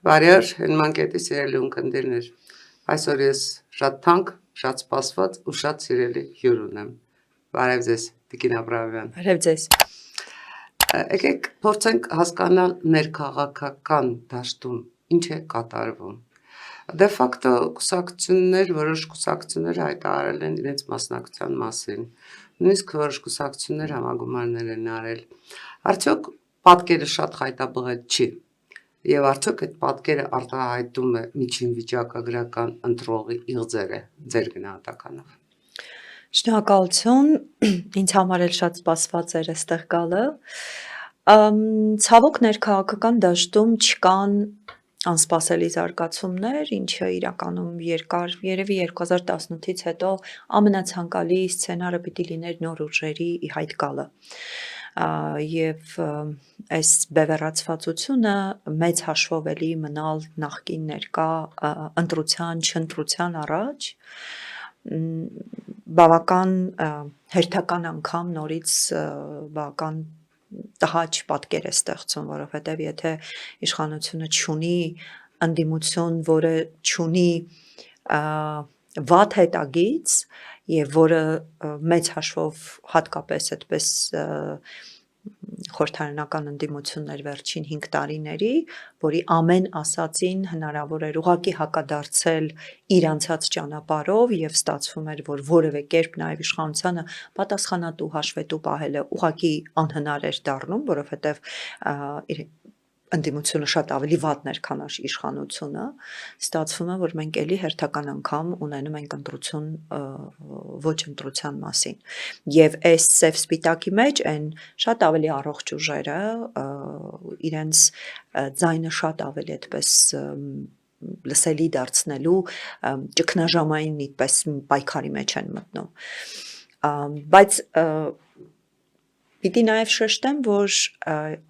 Բարյար հնմանկետի սիրելի ունկնդիրներ, այսօր ես շատ թանկ, շատ սպասված ու շատ սիրելի հյուր ունեմ։ Բարև ձեզ, Տիկին Աբրահամյան։ Բարև ձեզ։ Եկեք փորձենք հասկանալ ներքաղաքական դաշտում ինչ է կատարվում։ Դե ֆակտո կուսակցություններ, որոշ կուսակցություններ հայտարարել են իրենց մասնակցության մասին, նույնիսկ որոշ կուսակցություններ համագումարներ են արել։ Արդյոք պատկերը շատ խայտաբղետ չի։ Եվ արդյոք այդ պատկերը արտահայտում է միջին վիճակագրական ընտրողի իղձերը ձեր գնահատականով։ Շնորհակալություն, ինձ համար էլ շատ սպասված էր այստեղ գալը։ Ցավոք ներքաղաքական դաշտում չկան անսպասելի զարգացումներ, ինչը իրականում երկար, երևի 2018-ից հետո ամենացանկալի սցենարը պիտի լիներ նոր ուժերի ի հայտ գալը։ Եվ այս բևեռացվածությունը մեծ հաշվով էլի մնալ նախկին ներկա ընտրության, չընտրության առաջ, բավական հերթական անգամ նորից բավական տհաճ պատկեր է ստեղծում, որովհետև եթե իշխանությունը չունի ընդդիմություն, որը չունի վատ հետագիծ եւ որը մեծ հաշվով հատկապես այդպես խորհրդարանական ընդդիմություններ վերջին 5 տարիների, որի ամեն ասածին հնարավոր էր ուղղակի հակադարձել իր անցած ճանապարհով եւ ստացվում էր, որ որևէ կերպ նաեւ իշխանությանը պատասխանատու հաշվետու պահելը ուղղակի անհնար էր դառնում, որովհետեւ ընդդիմությունը շատ ավելի վատն էր, քան իշխանությունը, ստացվում է, որ մենք էլի հերթական անգամ ունենում ենք ընտրություն ոչ ընտրության մասին։ Եվ այս սև սպիտակի մեջ այն շատ ավելի առողջ ուժերը իրենց ձայնը շատ ավելի այդպես լսելի դարձնելու ճգնաժամային այդպես պայքարի մեջ են մտնում։ Բայց պիտի նաև շեշտեմ, որ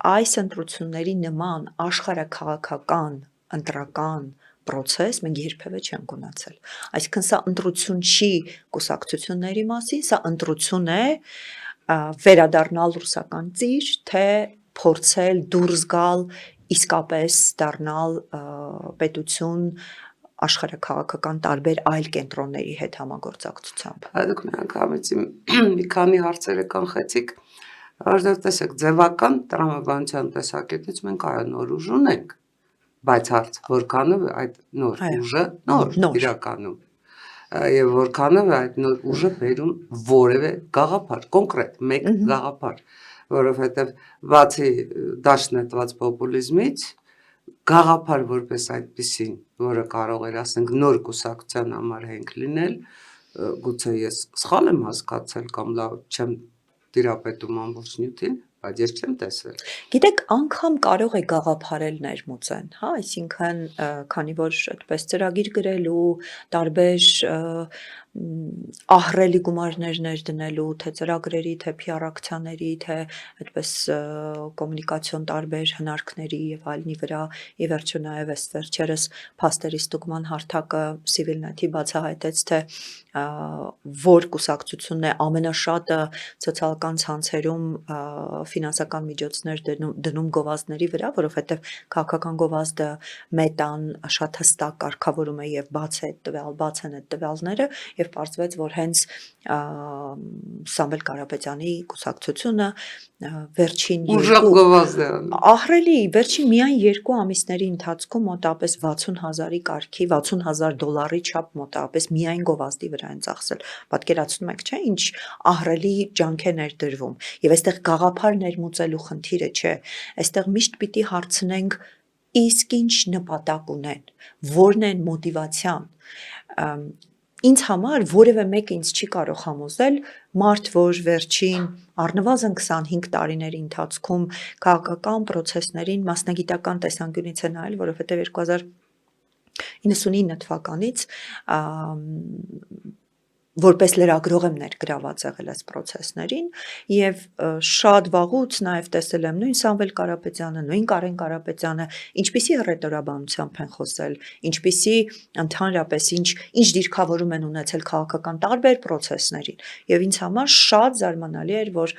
այս ընտրությունների նման աշխարհաքաղաքական ընտրական պրոցես մենք երբևէ չենք ունեցել։ Այսինքն սա ընտրություն չի կուսակցությունների մասին, սա ընտրություն է վերադառնալ ռուսական ծիր, թե փորձել դուրս գալ իսկապես դառնալ պետություն աշխարհաքաղաքական տարբեր այլ կենտրոնների հետ համագործակցությամբ։ Դուք միանգամից մի քանի հարցեր կանխեցիք, որովհետև տեսեք, ձևական տրամաբանության տեսակետից մենք այո նոր ուժ ունենք, բայց հարց որքանով է այդ նոր ուժը նոր իրականում եւ որքանով է այդ նոր ուժը բերում որևէ գաղափար, կոնկրետ մեկ գաղափար, որովհետև բացի դաշտ նետված պոպուլիզմից գաղափար որպես այդպիսին, որը կարող էր ասենք նոր կուսակցության համար հենք լինել, գուցե ես սխալ եմ հասկացել կամ լավ չեմ տիրապետում ամբողջ նյութին, բայց ես չեմ տեսել։ Գիտեք, անգամ կարող է գաղափարել ներմուծեն, հա, այսինքն քանի որ այդպես ծրագիր գրելու, տարբեր ահռելի գումարներ ներդնելու, թե ծրագրերի, թե PR ակցիաների, թե այդպես կոմունիկացիոն տարբեր հնարքների եւ այլնի վրա, ի վերջո նաեւ այս վերջերս փաստերի ստուգման հարթակը Civilnet-ի բացահայտեց, թե որ կուսակցությունն է ամենաշատը սոցիալական ցանցերում ֆինանսական միջոցներ դնում գովազդների վրա, որովհետև քաղաքական գովազդը մետան շատ հստակ կարգավորում է եւ բաց են այդ տվյալները եւ պարզվեց, որ հենց Սամվել Կարապետյանի կուսակցությունը վերջին ահռելի վերջին միայն 2 ամիսների ընթացքում մոտավորապես 60,000-ի կարգի $60,000 չափ մոտավորապես միայն գովազդի վրա են ծախսել։ Պատկերացնում եք, չէ՞, ինչ ահռելի ջանք է ներդրվում։ Եվ այստեղ գաղափար ներմուծելու խնդիրը չէ, այստեղ միշտ պիտի հարցնենք իսկ ինչ նպատակ ունեն, որն են մոտիվացիան։ Ինձ համար որևէ մեկը ինձ չի կարող համոզել մարդ, որ վերջին առնվազն 25 տարիների ընթացքում քաղաքական պրոցեսներին մասնագիտական տեսանկյունից է նայել, որովհետև 1999 թվականից որպես լրագրող եմ ներգրաված եղել այս պրոցեսներին եւ շատ վաղուց նաեւ տեսել եմ նույն Սամվել Կարապետյանը, նույն Կարեն Կարապետյանը, ինչպիսի հռետորաբանությամբ են խոսել, ինչպիսի ընդհանրապես ինչ դիրքավորում են ունեցել քաղաքական տարբեր պրոցեսներին եւ ինձ համար շատ զարմանալի էր, որ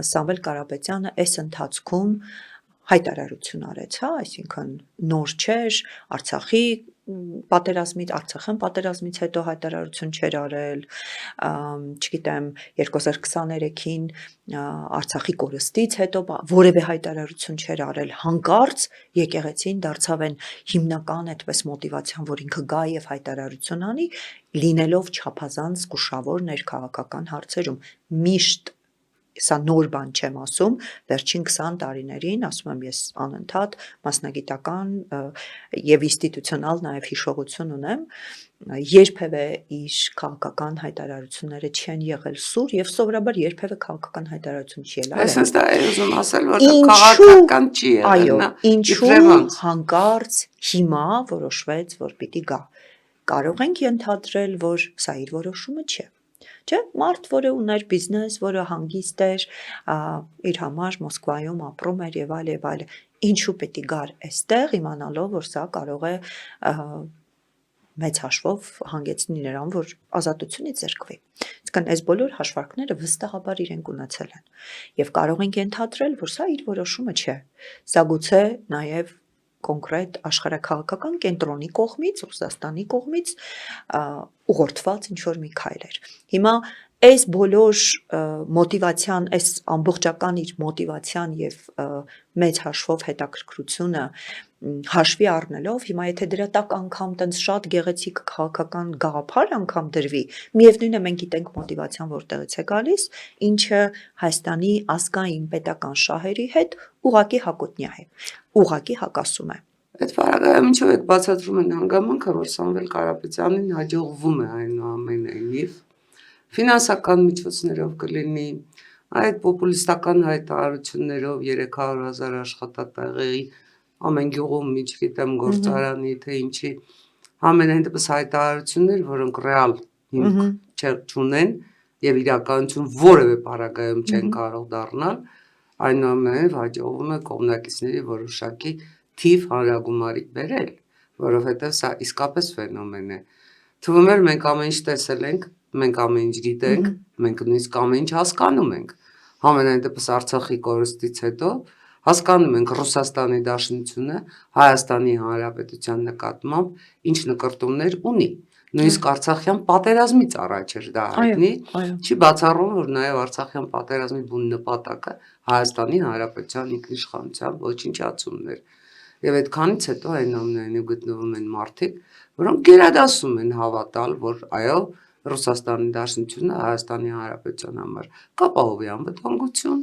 Սամվել Կարապետյանը այս ընթացքում հայտարարություն արեց, հա, այսինքն նոր չէր, Արցախի Արցախյան պատերազմից հետո հայտարարություն չէր արել, չգիտեմ, 2023-ին Արցախի կորստից հետո որևէ հայտարարություն չէր արել, հանկարծ եկեղեցին դարձավ են հիմնական այդպես մոտիվացիան, որ ինքը գա եւ հայտարարություն անի, լինելով չափազանց զգուշավոր ներքաղաքական հարցերում, միշտ սա նոր բան չեմ ասում, վերջին 20 տարիներին, ասում եմ ես անընդհատ մասնագիտական եւ ինստիտուցիոնալ նաեւ հիշողություն ունեմ, երբևէ իր քաղաքական հայտարարությունները չեն եղել սուր եւ սովորաբար երբևէ քաղաքական հայտարարություն չի եղել։ Այսինքն դա է ուզում ասել, որ քաղաքական չի եղել, այո, նա ինչու հանկարծ հիմա որոշվեց, որ պիտի գա։ Կարող ենք ենթադրել, որ սա իր որոշումը չէ։ Չէ, մարդ, որը ուներ բիզնես, որը հանգիստ էր, իր համար Մոսկվայում ապրում էր եւ այլ, ինչու պետք է գար այստեղ, իմանալով, որ սա կարող է մեծ հաշվով հանգեցնի նրան, որ ազատությունից զրկվի։ Իսկն այս բոլոր հաշվարկները վստահաբար իրենք ունեցել են։ Եվ կարող ենք ենթադրել, որ սա իր որոշումը չէ։ Սա գուցե նաեւ կոնկրետ աշխարհաքաղաքական կենտրոնի կողմից, Ռուսաստանի կողմից ուղղորդված ինչ-որ մի քայլ էր։ Հիմա այս բոլոր մոտիվացիան, այս ամբողջական իր մոտիվացիան եւ մեծ հաշվով հետաքրքրությունը հաշվի առնելով, հիմա եթե դրա տակ անգամ տենց շատ գեղեցիկ քաղաքական գաղափար անգամ դրվի, միևնույն է մենք գիտենք մոտիվացիան որտեղից է գալիս, ինչը Հայաստանի ազգային պետական շահերի հետ ուղղակի հակոտնյա է, ուղղակի հակասում է։ Այդ բaragայում ինչով եք բացատրում են հանգամանքը, որ Սամվել Կարապետյանին հաջողվում է այնուամենայնիվ ֆինանսական միջոցներով կլինի, այդ պոպուլիստական հայտարարություններով 300,000 աշխատատեղի ամեն գյուղում չգիտեմ գործարանի թե ինչի ամենայն դեպս հայտարարություններ, որոնք ռեալ հիմք չունեն եւ իրականություն որևէ բaragայում չեն կարող դառնալ, այնուամենայնիվ հաջողվում է կողմնակիցների որոշակի թիվ հանրագումարի բերել, որովհետեւ սա իսկապես ֆենոմեն է։ Թվում է մենք ամեն ինչ տեսել ենք, մենք ամեն ինչ գիտենք, մենք նույնիսկ ամեն ինչ հասկանում ենք։ Համենայն դեպս Արցախի կորստից հետո հասկանում ենք Ռուսաստանի Դաշնությունը Հայաստանի Հանրապետության նկատմամբ ինչ նկարտումներ ունի։ Նույնիսկ Արցախյան պատերազմից առաջ էր դա հայտնի, չի բացառում, որ նաև Արցախյան պատերազմի բուն նպատակը Հայաստանի Հանրապետության ինքնիշխանության ոչնչացումն էր։ Եվ այդքանից հետո այնուամենայնիվ գտնվում են մարդիկ, որոնք գերադասում են հավատալ, որ այո, Ռուսաստանի Դաշնությունը Հայաստանի Հանրապետության համար կապահովի անվտանգություն,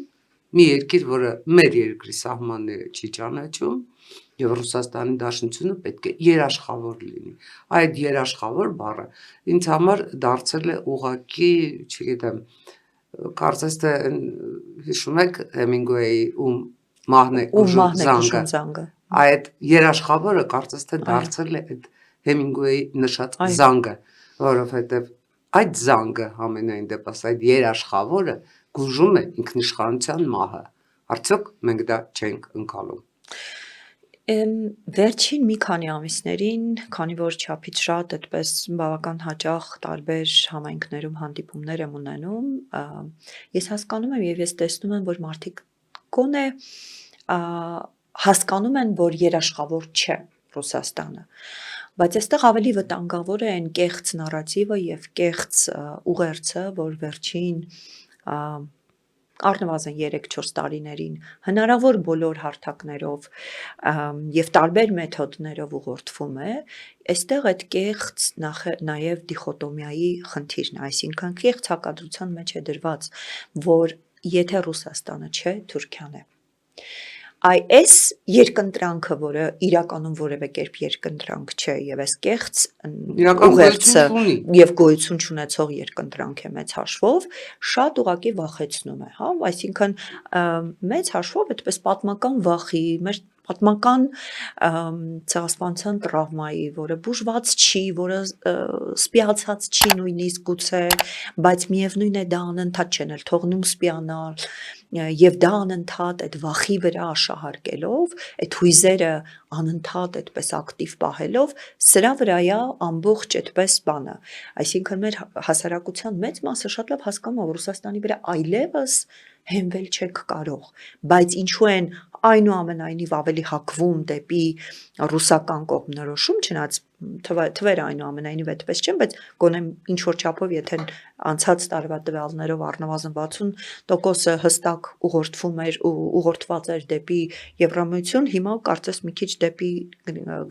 մի երկիր, որը մեր երկրի սահմանները չի ճանաչում, եւ Ռուսաստանի Դաշնությունը պետք է երաշխավոր լինի։ Այդ երաշխավոր բառը ինձ համար դարձել է ուղղակի, չգիտեմ, կարծես թե հիշում եք Հեմինգուեյի մահն է զանգը։ Այդ երաշխավորը կարծես թե դարձել է այդ Հեմինգուեյի նշած զանգը, որովհետեւ այդ զանգը համենայն դեպս այդ երաշխավորը գուժում է ինքնիշխանության մահը։ Արդյոք մենք դա չենք ընկալում։ Վերջին մի քանի ամիսներին, քանի որ չափից շատ այդպես բավական հաճախ տարբեր համայնքներում հանդիպումներ եմ ունենում, ես հասկանում եմ եւ ես տեսնում եմ, որ մարդիկ գոնե հասկանում են, որ երաշխավոր չէ Ռուսաստանը, բայց այստեղ ավելի վտանգավոր է այն կեղծ նարատիվը եւ կեղծ ուղերձը, որ վերջին առնվազն 3-4 տարիներին հնարավոր բոլոր հարթակներով եւ տարբեր մեթոդներով ուղղորդվում է, այստեղ այդ կեղծ նաեւ դիխոտոմիայի խնդիրն է, այսինքն կեղծ հակադրության մեջ է դրված, որ եթե Ռուսաստանը չէ, Թուրքիան է։ Այս երկընտրանքը, որը իրականում որևէ կերպ երկընտրանք չէ եւ այս կեղծ ուղերձը եւ գոյություն չունեցող երկընտրանք է մեծ հաշվով, շատ ուղղակի վախեցնում է, հա, այսինքն մեծ հաշվով այդպես պատմական վախի, մեր պատմական ցեղասպանության տրավմայի, որը բուժված չի, որը սպիացած չի նույնիսկ գուցե, բայց միևնույն է դա անընդհատ չեն էլ թողնում սպիանալ եւ դա անընդհատ այդ վախի վրա աշահարկելով, այդ հույզերը անընդհատ այդպես ակտիվ պահելով, սրա վրայա ամբողջ այդպես բանը, այսինքն մեր հասարակության մեծ մասը շատ լավ հասկանում է, որ Ռուսաստանի վրա այլևս հենվել չեք կարող, բայց ինչու են այնուամենայնիվ ավելի հակվում դեպի ռուսական կողմնորոշում, չնայած թվերը այնուամենայնիվ այդպես չեն, բայց գոնե ինչ որ չափով, եթե անցած տարվա տվյալներով առնվազն 60% հստակ ուղղորդված էր դեպի Եվրամիություն, հիմա կարծես մի քիչ դեպի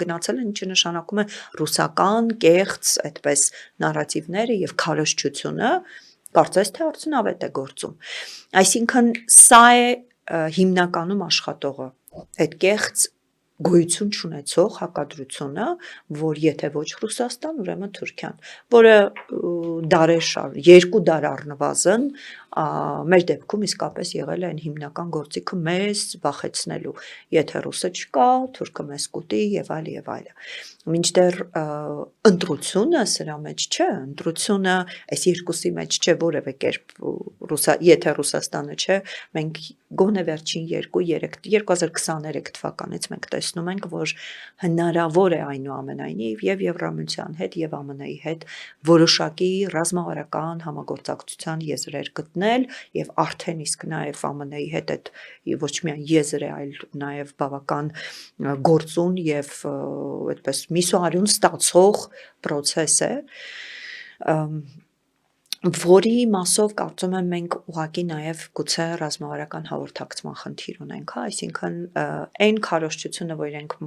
գնացել են, ինչը նշանակում է ռուսական կեղծ այդպես նարատիվները եւ քարոզչությունը կարծես թե արդյունավետ է գործում։ Այսինքն սա է հիմնականում աշխատողը, այդ կեղծ գոյություն չունեցող հակադրությունը, որ եթե ոչ Ռուսաստան, ուրեմն Թուրքիան, որը երկու դար առնվազն մեր դեպքում իսկապես եղել է այն հիմնական գործիքը մեզ վախեցնելու, եթե ռուսը չկա, թուրքը մեզ կուտի եւ այլ եւ այլը։ Մինչդեռ ընտրությունը սրա մեջ չէ, ընտրությունը այս երկուսի մեջ չէ որևէ կերպ, եթե Ռուսաստանը չէ, մենք գոնե վերջին 2023 թվականից մենք տեսնում ենք, որ հնարավոր է այնուամենայնիվ եւ Եվրամիության հետ եւ ԱՄՆ-ի հետ որոշակի ռազմավարական համագործակցության եզրեր գտնել եւ արդեն իսկ նաեւ ԱՄՆ-ի հետ այդ ոչ միայն եզր է, այլ նաեւ բավական գործուն եւ այդպես միսուարյուն ստացող process է, որի մասով կարծում եմ մենք ուղղակի նաև գուցե ռազմավարական հաղորդակցման խնդիր ունենք, հա, այսինքն այն քարոզչությունը, որ իրենք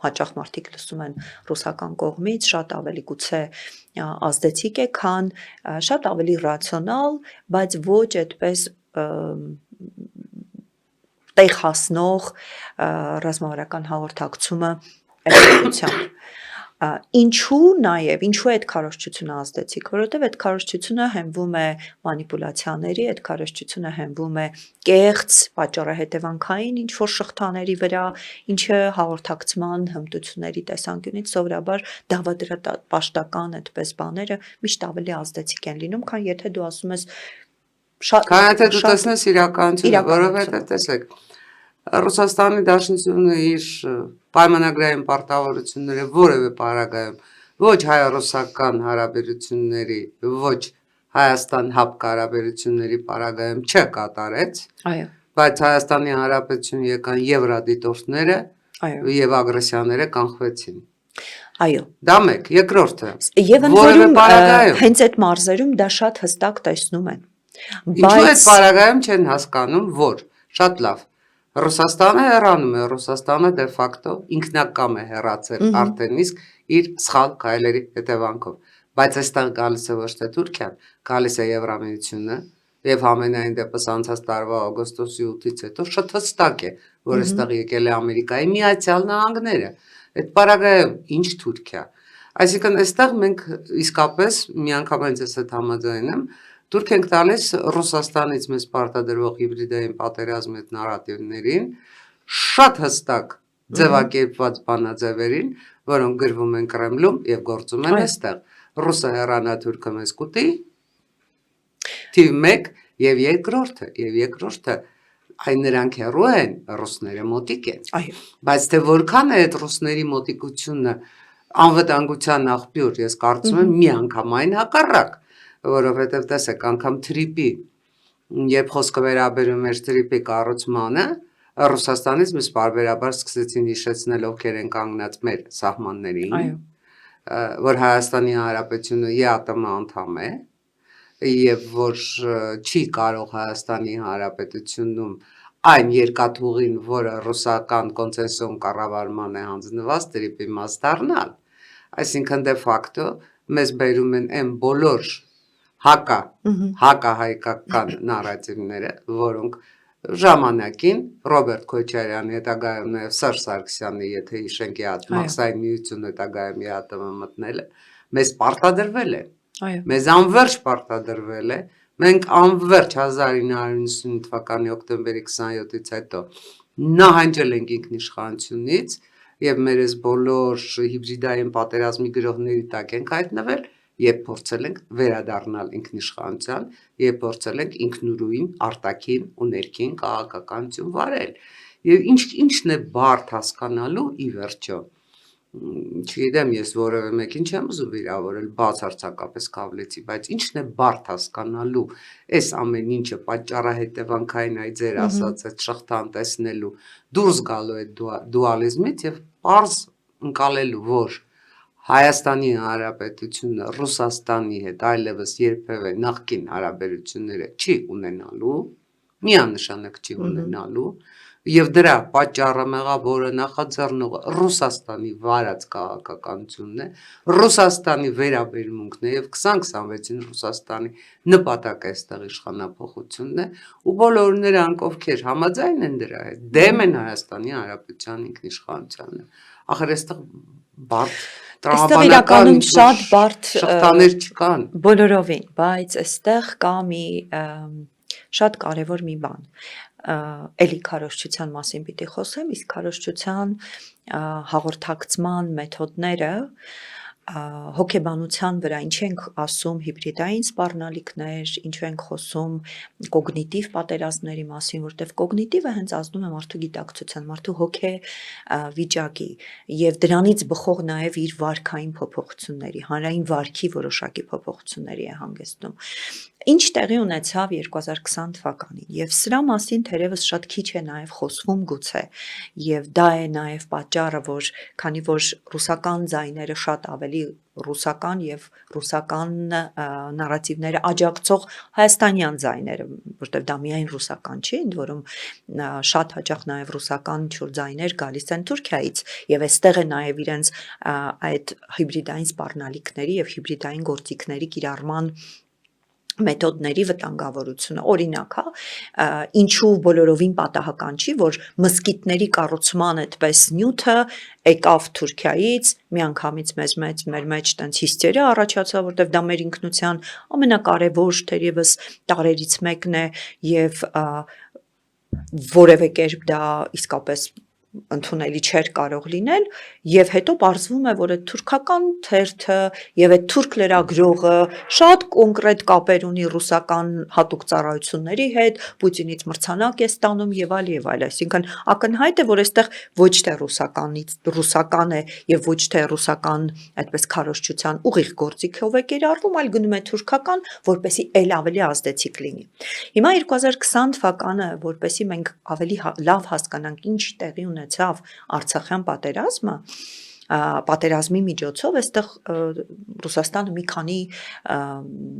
հաճախ մարդիկ լսում են ռուսական կողմից, շատ ավելի գուցե ազդեցիկ է, քան շատ ավելի ռացիոնալ, բայց ոչ այդպես տեղ հասնող ռազմավարական հաղորդակցումը էֆեկտիվությամբ։ Ինչու նաև, ինչու է այդ քարոզչությունը ազդեցիկ, որովհետև այդ քարոզչությունը հենվում է մանիպուլյացիաների, այդ քարոզչությունը հենվում է կեղծ, պատճառահետևանքային ինչ-որ շղթաների վրա, ինչը հաղորդակցման հմտությունների տեսանկյունից սովորաբար դավադրապաշտական այդպես բաները միշտ ավելի ազդեցիկ են լինում, քան եթե դու ասում ես քան եթե դու տեսնես իրականությունը, որովհետև տեսեք, Ռուսաստանի Դաշնությունը իր պայմանագրային պարտավորությունները որևէ պարագայում ոչ հայ-ռուսական հարաբերությունների, ոչ Հայաստան-հապկ հարաբերությունների պարագայում չկատարեց, բայց Հայաստանի Հանրապետություն եկան եվրադիտորդները եւ ագրեսիաները կանխվեցին։ Այո։ Դա մեկ, երկրորդը։ Եվ ընդ որում հենց այդ մարզերում դա շատ հստակ տեսնում են։ Ինչու այդ պարագայում չեն հասկանում, որ շատ լավ Ռուսաստանը հեռանում է, Ռուսաստանը դե ֆակտո ինքնակամ է հեռացել արդեն իսկ իր սխալ քայլերի հետևանքով, բայց այստեղ գալիս է ոչ թե Թուրքիան, գալիս է Եվրամիությունը եւ ամենայն դեպս անցած տարվա օգոստոսի 8-ից հետո շատ հստակ է, որ այստեղ եկել է Ամերիկայի Միացյալ Նահանգները, այդ պարագայում ինչ Թուրքիա, այսինքն այստեղ մենք իսկապես միանգամայն ես հետ համաձայն եմ, դուրք ենք տալիս Ռուսաստանից մեզ պարտադրվող հիբրիդային պատերազմի այդ նարատիվներին, շատ հստակ ձևակերպված բանաձևերին, որոնք գրվում են Կրեմլում եւ գործում են այստեղ։ Ռուսը հեռանա, թուրքը մեզ կուտի, թիվ 1 եւ երկրորդը այն նրանք հեռու են, ռուսները մոտիկ են։ Բայց թե որքան է այդ ռուսների մոտիկությունը անվտանգության աղբյուր, ես կարծում եմ միանգամայն հակառակ, որովհետև տեսեք, անգամ թրիպի, երբ խոսքը վերաբերում էր թրիպի կառուցմանը, Ռուսաստանից մեզ պարբերաբար սկսեցին հիշեցնել ովքեր են կանգնած մեր սահմաններին, որ Հայաստանի Հանրապետությունը ԵԱՏՄ անդամ է, եւ որ չի կարող Հայաստանի Հանրապետությունում այն երկաթուղին, որը ռուսական կոնցեսիոն կառավարման է հանձնված, թրիպի մաս դառնալ, այսինքն դե ֆակտո մեզ բերում են այն բոլոր հակահայկական նարատիվները, որոնք ժամանակին Ռոբերտ Քոչարյանի հետագայում նաև Սերժ Սարգսյանի, եթե հիշենք Մաքսային միություն հետագայում ԵԱՏՄ մտնելը, մեզ պարտադրվել է, մեզ անվերջ պարտադրվել է, մենք անվերջ 1990 թվականի օկտեմբերի 27-ից հետո նահանջել ենք ինքնիշխանությունից եւ մեր այս բոլոր հիբրիդային պատերազմի գրոհների տակ ենք հայտնվել, երբ փորձել ենք վերադառնալ ինքնիշխանության, երբ փորձել ենք ինքնուրույն արտաքին ու ներքին քաղաքականություն վարել։ Եվ ինչն է բարդ հասկանալու ի վերջո, չգիտեմ, ես որևէ մեկին չեմ ուզում վիրավորել բացարձակապես Քավլեցի, բայց ինչն է բարդ հասկանալու այս ամեն ինչը պատճառահետևանքային այ ձեր ասած այդ շղթան տեսնելու դուրս գալու այդ դուալիզմից եւ պարզ ընկալելու, որ Հայաստանի Հանրապետությունը Ռուսաստանի հետ այլևս երբևէ նախկին հարաբերությունները չի ունենալու, միանշանակ չի ունենալու եւ դրա պատճառը մեղավորը նախաձեռնողը Ռուսաստանի վարած քաղաքականությունն է, Ռուսաստանի վերաբերմունքն է եւ 2026-ին Ռուսաստանի նպատակը այստեղ իշխանափոխությունն է ու բոլոր նրանք, ովքեր համաձայն են դրա հետ, դեմ են Հայաստանի Հանրապետության ինքնիշխանությանը։ Ախր այստեղ բարդ Այստեղ իրականում շատ բարդ շղթաներ չկան։ Բոլորովին, բայց այստեղ կա մի շատ կարևոր մի բան։ Էլի քարոզչության մասին պիտի խոսեմ, իսկ քարոզչության հաղորդակցման մեթոդները հոգեբանության վրա ինչ ենք ասում հիբրիդային սպառնալիքներ, ինչ ենք խոսում կոգնիտիվ պատերազմների մասին, որտեղ կոգնիտիվը հենց ազդում է մարդու գիտակցության, մարդու հոգե վիճակի եւ դրանից բխող նաեւ իր վարքային փոփոխությունների, հանրային վարքի որոշակի փոփոխությունների է հանգեցնում։ Ինչ տեղի ունեցավ 2020 թվականին եւ սրա մասին թերևս շատ քիչ է նաեւ խոսվում գուցե եւ դա է նաեւ պատճառը, որ քանի որ ռուսական ձայները շատ ավելի ռուսական եւ ռուսական նարատիվները աջակցող հայաստանյան ձայները, որտեղ դա միայն ռուսական չի, ընդ որում շատ հաճախ նաեւ ռուսական ինչ-որ ձայներ գալիս են Թուրքիայից եւ այստեղ է նաեւ իրենց այդ հիբրիդային սպառնալիքների եւ հիբրիդային գործիքների կիրառման մեթոդների վտանգավորությունը օրինակ ինչու բոլորովին պատահական չի որ մզկիթների կառուցման այդպես նյութը եկավ Թուրքիայից միանգամից մեր մեջ տենց հիստերիա առաջացավ որտեղ դա մեր ինքնության ամենակարևոր թերևս տարերից մեկն է եւ որևէ կերպ դա իսկապես ընդունելի չէր կարող լինել եւ հետո պարզվում է որ այդ թուրքական թերթը եւ այդ թուրք լրագրողը շատ կոնկրետ կապեր ունի ռուսական հատուկ ծառայությունների հետ Պուտինից մրցանակ է ստանում եւ այլ այսինքն ակնհայտ է որ այստեղ ոչ թե ռուսական է եւ ոչ թե ռուսական այդպես քարոզչության ուղիղ գործիքով է կիրառվում այլ գնում է թուրքական որպեսի ել ավելի ազդեցիկ լինի հիմա 2020 թվականը որպեսի մենք ավելի լավ հասկանանք ինչ տեղի ունեցավ Արցախյան պատերազմի միջոցով այստեղ Ռուսաստանը մի քանի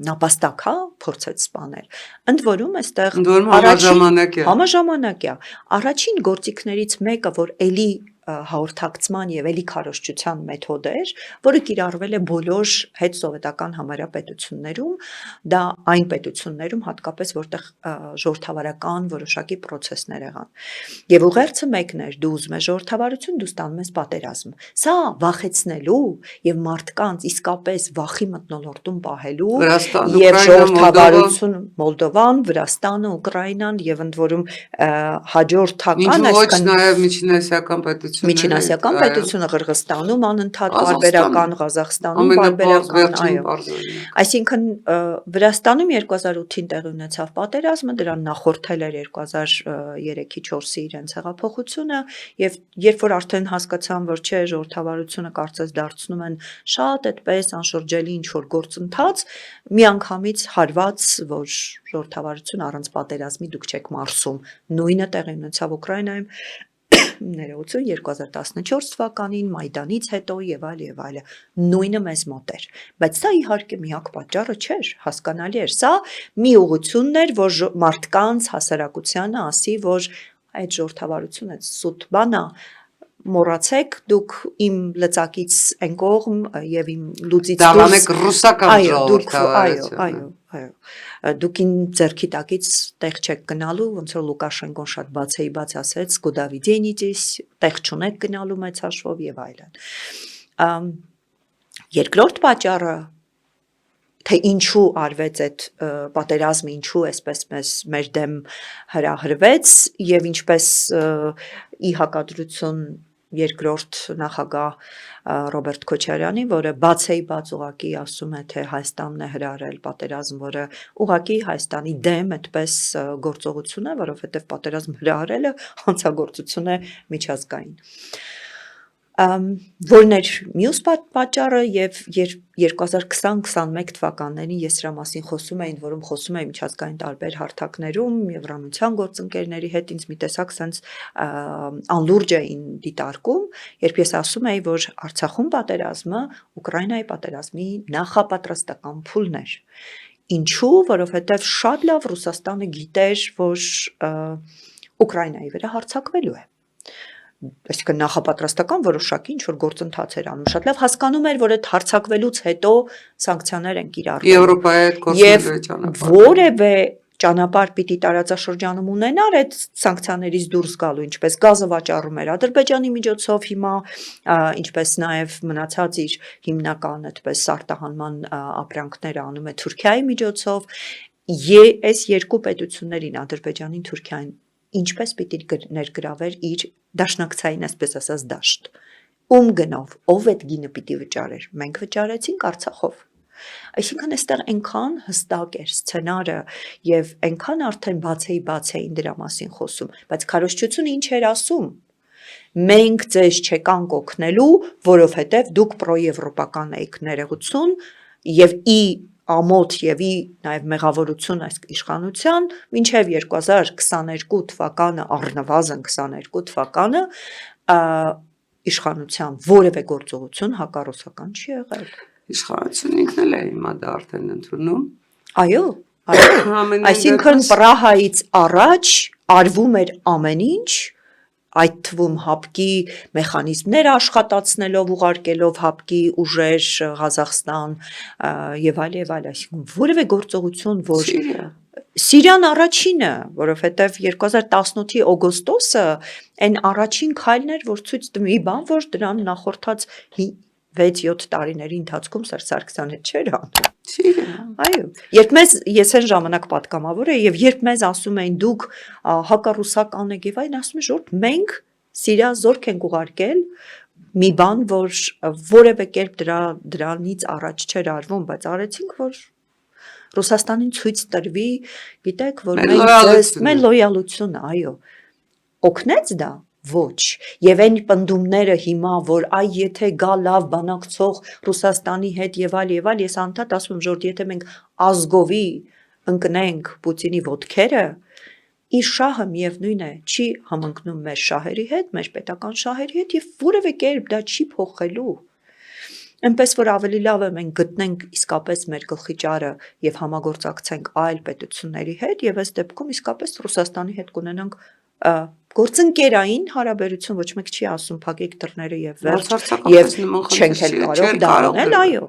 նապաստակ փորձեց սպանել ընդ որում այստեղ համաժամանակյա առաջին գործիքներից մեկը որ էլի հաղորդակցման եւ էլի քարոզչության մեթոդ էր, որը կիրառվել է բոլոր հետսովետական համարապետություններում, դա այն պետություններում հատկապես որտեղ ժողովրդավարական որոշակի process-ներ եղան։ Եվ ուղերձը մեկն էր՝ դու ուզում ես ժողովրդավարություն, դու ստանում ես պատերազմ։ Սա վախեցնելու եւ մարդկանց իսկապես վախի մթնոլորտում պահելու եւ ժողովրդավարություն Մոլդովան, Վրաստանը, Ուկրաինան եւ ընդ որում հաջորդական այսքան նաեւ Միջինասիական պետությունը Ղրղստանում անընդհատ բարբերական Ղազախստանում բարբերական այո այսինքն Վրաստանում 2008-ին տեղի ունեցավ պատերազմը դրան նախորդել էր 2003-ի 4-ի իրենց հեղափոխությունը եւ երբ որ արդեն հասկացան որ չէ ժողովրդավարությունը կարծես դարձնում են շատ այդպես անշրջելի ինչ որ գործընթաց միանգամից հարված որ ժողովրդավարություն առանց պատերազմի դուք չեք մարսում նույնը տեղի ունեցավ Ուկրաինայում ներողություն 2014 թվականին Մայդանից հետո եւ այլ նույնը մեզ մոտ էր բայց սա իհարկե միակ պատճառը չէր հասկանալի էր սա մի ուղղությունն էր որ մարդկանց հասարակությանը ասի որ այդ ժողովրդավարությունը սուտ բանա մոռացեք դուք իմ լծակից են կողմ եւ իմ լուծից դավանեք ռուսական ժողովրդավարություն այո դուք ին ձերքի տակից տեղ չեք գնալու ոնց որ Լուկաշենկոն շատ բաց ասեց գոդավիդենիցիս տեղ չունեք գնալու մեծ հաշվով եւ այլն երկրորդ պատճառը թե ինչու արվեց այդ պատերազմը ինչու այսպես մեր դեմ հրահրվեց եւ ինչպես ի հակադրություն երկրորդ նախագահ Ռոբերտ Քոչարյանի, որը բաց ուղակի ասում է, թե Հայաստանն է հրահրել պատերազմ, որը ուղակի Հայաստանի դեմ այդպես գործողություն է, որովհետև պատերազմ հրահրելը հանցագործություն է միջազգային։ Որն էր մյուս պատճառը եւ 2020-21 թվականներին ես դրա մասին խոսում էին, որում խոսում եմ միջազգային տարբեր հարթակներում, Եվրամիության գործընկերների հետ ինձ մի տեսակ sense անլուրջ էին դիտարկում, երբ ես ասում էի, որ Արցախում պատերազմը Ուկրաինայի պատերազմի նախապատրաստական փուլն էր։ Ինչու, որովհետեւ շատ լավ Ռուսաստանը գիտեր, որ Ուկրաինայի վրա հարձակվելու է։ Այսինքն նախապատրաստական որոշակի ինչ-որ գործընթաց էր անում։ Շատ լավ հասկանում էր, որ այդ հարձակվելուց հետո սանկցիաներ են կիրառվում։ Եվրոպայի հետ գործունեության ճանապարհ։ Որևէ ճանապարհ պիտի տարածաշրջանում ունենար այդ սանկցիաներից դուրս գալու, ինչպես գազը վաճառում էր Ադրբեջանի միջոցով հիմա, ինչպես նաև մնացած իր հիմնական այդպես արտահանման ապրանքները անում է Թուրքիայի միջոցով, այս երկու պետություններին Ադրբեջանին, Թուրքիային ինչպես պիտի ներգրավեր իր դաշնակցային, այսպես ասած, դաշտ։ Ում գնով, ով այդ գինը պիտի վճարեր։ Մենք վճարեցինք Արցախով։ Այսինքն այստեղ այնքան հստակ էր սցենարը եւ այնքան արդեն բաց էին դրա մասին խոսում, բայց քարոզչությունը ինչ էր ասում։ Մենք ձեզ չեկանք օգնելու, որովհետեւ դուք պրոեվրոպական եք ներողություն եւ ամոթ եւ նաեւ մեղավորություն այս իշխանության մինչեւ 2022 թվականը առնվազն 22 թվականը իշխանության որևէ գործողություն հակառուսական չի եղել։ Իշխանությունն ինքն էլ է հիմա դա արդեն ընդունում։ Այո, այսինքն Պրահայից առաջ արվում էր ամեն ինչ, այդ թվում հապկի մեխանիզմներ աշխատացնելով, ուղարկելով հապկի ուժեր Ղազախստան եւ այլ, այսինքն որևէ գործողություն, որ Սիրիան առաջինը, որովհետեւ 2018-ի օգոստոսը այն առաջին քայլն էր, որ ցույց տվի բան, որ դրան նախորդած 6-7 տարիների ընթացքում Սերժ Սարգսյանը չէր անում։ Այո, ես այն ժամանակ պատգամավոր էի եւ երբ մեզ ասում էին դուք հակառուսական եք եւ այն ասում են ժողովուրդ մենք Սիրիա զորք ենք ուղարկել մի բան, որ որևէ կերպ դրանից առաջ չէր արվում, բայց արեցինք, որ Ռուսաստանին ցույց տրվի, գիտեք, որ մեր լոյալությունը, այո, օգնեց դա ոչ, եւ այն պնդումները հիմա, որ եթե գա լավ բանակցող Ռուսաստանի հետ եւ այլ, ես անդադ ասում եմ, որ եթե մենք ազգովի ընկնենք Պուտինի ոտքերը, իր շահը միևնույն է, չի համընկնում մեր շահերի հետ, մեր պետական շահերի հետ եւ որևէ կերպ դա չի փոխելու։ Այնպես որ ավելի լավ է մենք գտնենք իսկապես մեր գլխի ճարը եւ համագործակցենք այլ պետությունների հետ եւ այս դեպքում իսկապես Ռուսաստանի հետ կունենանք գործընկերային հարաբերություն, ոչ մեկ չի ասում փակեք դռները եւ վերջ եւ չենք էլ կարող դա անել, այո,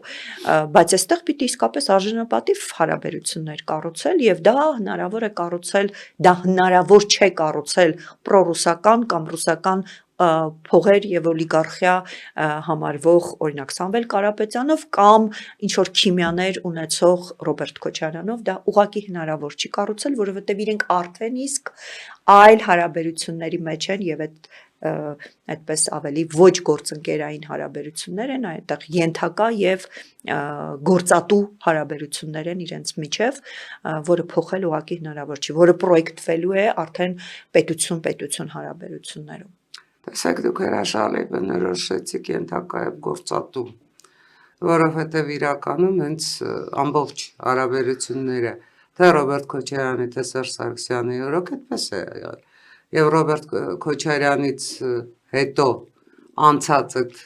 բայց այստեղ պիտի իսկապես արժանապատիվ հարաբերություններ կառուցել եւ դա հնարավոր է կառուցել, դա հնարավոր չէ կառուցել պրոռուսական կամ ռուսական փողեր եւ օլիգարխիա համարվող օրինակ Սամվել Կարապետյանով կամ ինչ որ քիմիաներ ունեցող Ռոբերտ Քոչարյանով դա ուղղակի հնարավոր չի կառուցել, որովհետեւ իրենք արդեն իսկ այլ հարաբերությունների մեջ են եւ այդպես ավելի ոչ գործընկերային հարաբերություններ են այդտեղ ենթակա եւ գործատու հարաբերություններ են իրենց միջև, որը փոխել ուղղակի հնարավոր չի, որը պրոյեկտվելու է արդեն պետություն հարաբերություններում։ Տեսեք դուք հրաշալի բնորոշեցիք ենթակա եւ գործատու, որովհետեւ իրականում հենց ամբողջ հարաբերությունները թե Ռոբերտ Քոչարյանի, թե Սերժ Սարգսյանի օրոք այդպես է եղել։ Եվ Ռոբերտ Քոչարյանից հետո անցած այդ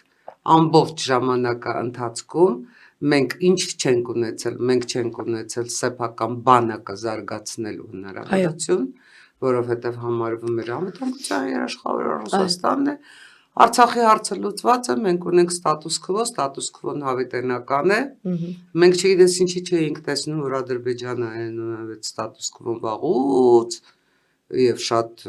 ամբողջ ժամանակա ընթացքում մենք ինչ չենք ունեցել, մենք չենք ունեցել սեփական բանակը զարգացնելու հնարավորություն, որովհետև համարվում էր անվտանգության երաշխավորը Ռուսաստանն է, Արցախի հարցը լուծված է, մենք ունենք ստատուս քվոն հավիտենական է, մենք չգիտես ինչի չէինք տեսնում, որ Ադրբեջանը այն այդ ստատուս քվոն վաղուց եւ շատ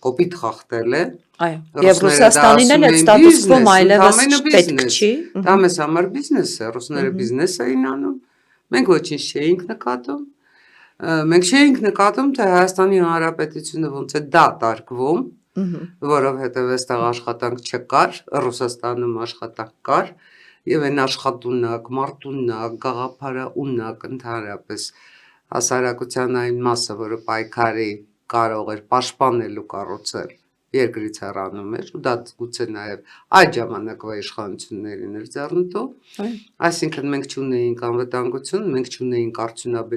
կոպիտ խախտել է։ Այո, եւ Ռուսաստանին էլ այդ ստատուս քվոն այլևս պետք չի։ Դա մեզ համար բիզնես է, ռուսները բիզնես էին անում, մենք ոչինչ չէինք նկատում։ Մենք չէինք նկատում, թե Հայաստանի Հանրապետությունը ոնց է դատարկվում, որովհետև այստեղ աշխատանք չկար, Ռուսաստանում աշխատանք կար, եւ այն աշխատունակ, մարտունակ, գաղափարաունակ ընդհանրապես հասարակության այն մասը, որը պայքարի կարող էր պաշտպանել ու կառուցել երկրից հեռանում էր ու դա գուցե նաև այդ ժամանակվա իշխանություններին էր ձեռնտու, այսինքն մենք չունեինք անվտանգություն, մենք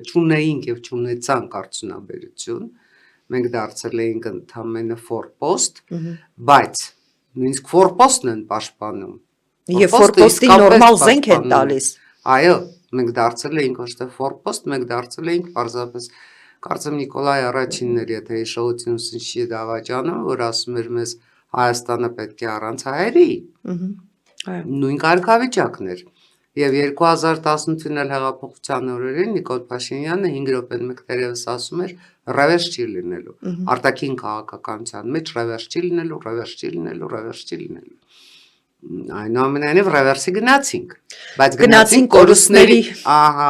չունեինք եւ չունեցանք արդյունաբերություն, մենք դարձել էինք ընդամենը ֆորպոստ, բայց նույնիսկ ֆորպոստն են պաշտպանում։ Եվ ֆորպոստի նորմալ զենք են տալիս։ Այո, մենք դարձել էինք ոչ թե ֆորպոստ, մենք դարձել էինք պարզապես կարծեմ Նիկոլայ առաջինն էր, եթե հիշողությունս չի դավաճանում, որ ասում էր մեզ Հայաստանը պետք է առանց հայերի։ Նույն կարգավիճակն էր։ Եվ 2018-ին էլ հեղափոխության օրերին Նիկոլ Փաշինյանը 5 րոպեն մեկ դերևս ասում էր ռևերս չի լինելու։ Արտաքին քաղաքականության մեջ ռևերս չի լինելու, ռևերս չի լինելու, ռևերս չի լինելու։ Այնուամենայնիվ ռևերսի գնացինք, բայց գնացինք կորուստների, ահա,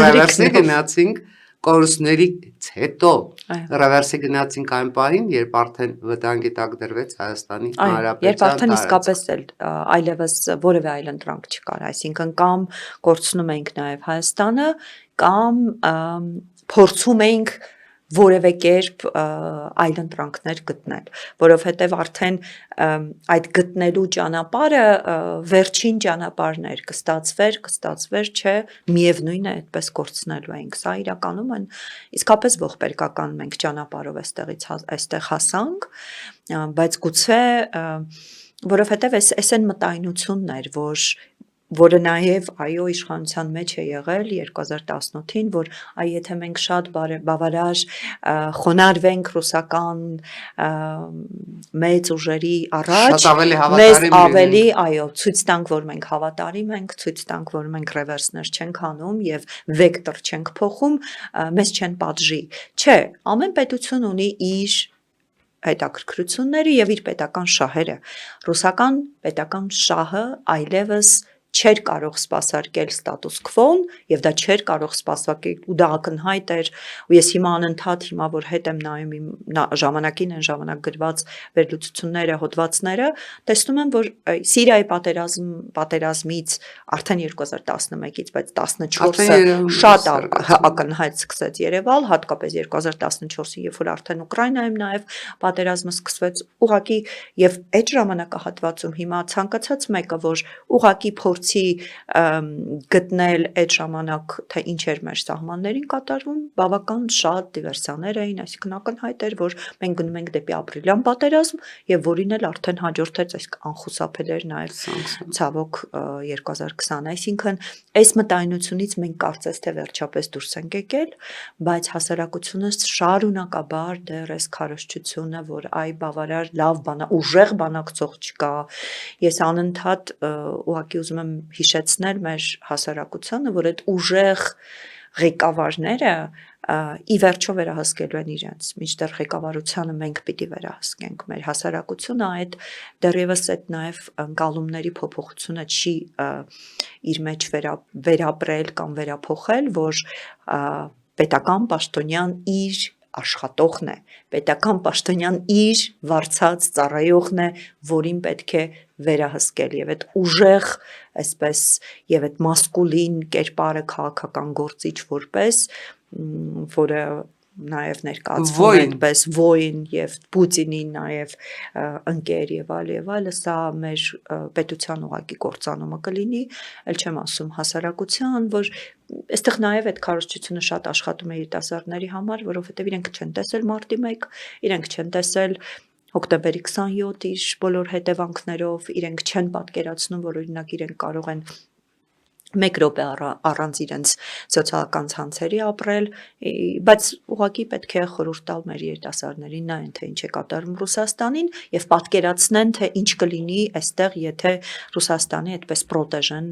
ռևերսի գնացինք կորուստներից հետո, ռևերսի գնացինք այն պահին, երբ արդեն վտանգի տակ դրվեց Հայաստանի Հանրապետության երբ արդեն իսկապես էլ այլևս որևէ այլ ընտրանք չկար, այսինքն կամ կորցնում էինք նաև Հայաստանը, կամ փորձում էինք որևէ կերպ այլ ընտրանքներ գտնել, որովհետև արդեն այդ գտնելու ճանապարհը վերջին ճանապարհն էր, կստացվեր, չէ, միևնույն է, այդպես կորցնելու էինք, սա իրականում են իսկապես ողբերգական մենք ճանապարհով այստեղ հասանք, բայց գուցե որովհետև այս են մտայնություններ, որը նաև այո իշխանության մեջ է եղել 2018-ին, որ եթե մենք շատ բավարար խոնարհվենք ռուսական մեծ ուժերի առաջ, մեզ ավելի այո ցույց տանք, որ մենք հավատարիմ ենք, ցույց տանք, որ մենք ռևերսներ չենք անում եւ վեկտոր չենք փոխում, մեզ չեն պատժի։ Չէ, ամեն պետություն ունի իր հետաքրքրությունները եւ իր պետական շահերը։ Ռուսական պետական շահը այլևս չէր կարող սպասարկել ստատուս քվոն եւ դա չէր կարող սպասարկել ու դա ակնհայտ էր ու ես հիմա անընդհատ որ հետ եմ նայում ժամանակին են ժամանակ գրված վերլուծությունները հոդվածները տեսնում եմ որ Սիրիայի պատերազմից արդեն 2011-ից բայց 14-ը շատ ակնհայտ սկսեց Երևալ հատկապես 2014-ին երբ որ արդեն Ուկրաինայում նաեւ պատերազմը սկսվեց ուղղակի եւ այդ ժամանակահատվածում հիմա ցանկացած մեկը որ ուղղակի գտնել այդ ժամանակ թե ինչ էր մեր սահմաններին կատարվում, բավական շատ դիվերսիաներ էին, այսինքն ակնհայտ էր, որ մենք գնում ենք դեպի ապրիլյան պատերազմ եւ որին էլ արդեն հաջորդեց այս անխուսափել էր նաեւ ցավոք 2020, այսինքն այս մտայնությունից մենք կարծես թե վերջապես դուրս ենք եկել, բայց հասարակությունը շարունակաբար դեռ այս քարոզչությունը, որ այ բավարար լավ բանա, ուժեղ բանակցող չկա, ես անընդհատ ուղղակի ուզում եմ հիշեցնել մեր հասարակությանը, որ այդ ուժեղ ղեկավարները ի վերջո վերահսկելու են իրենց, մինչդեռ ղեկավարությանը մենք պիտի վերահսկենք մեր հասարակությունը, այդ դեռևս այդ նաև ընկալումների փոփոխությունը չի իր մեջ վերապրել կամ վերափոխել, որ պետական պաշտոնյան իր աշխատողն է, պետական պաշտոնյան իր վարձած ծառայողն է, որին պետք է վերահսկել եւ այդ ուժեղ այսպես եւ այդ մասկուլին կերպարը քաղաքական գործիչ որպես որը նաև ներկայացվում է այդպես ոին եւ Պուտինին նաև ընկեր եւ այլը սա մեր պետության ուղղակի կործանումը կլինի ել չեմ ասում հասարակության որ այստեղ նաև այդ քարոզչությունը շատ աշխատում է երիտասարդների համար որովհետեւ իրենք չեն տեսել մարտի 1 իրենք չեն տեսել հոկտեմբերի 27 իր բոլոր հետևանքներով իրենք չեն պատկերացնում որ օրինակ իրենք կարող են մեկ րոպե առանց իրենց սոցիալական ցանցերի ապրել, բայց ուղղակի պետք է խորհուրդ տալ մեր երիտասարդներին նայեն թե ինչ է կատարվում Ռուսաստանին եւ պատկերացնեն թե ինչ կլինի այստեղ եթե Ռուսաստանի այդպես պրոտեժեն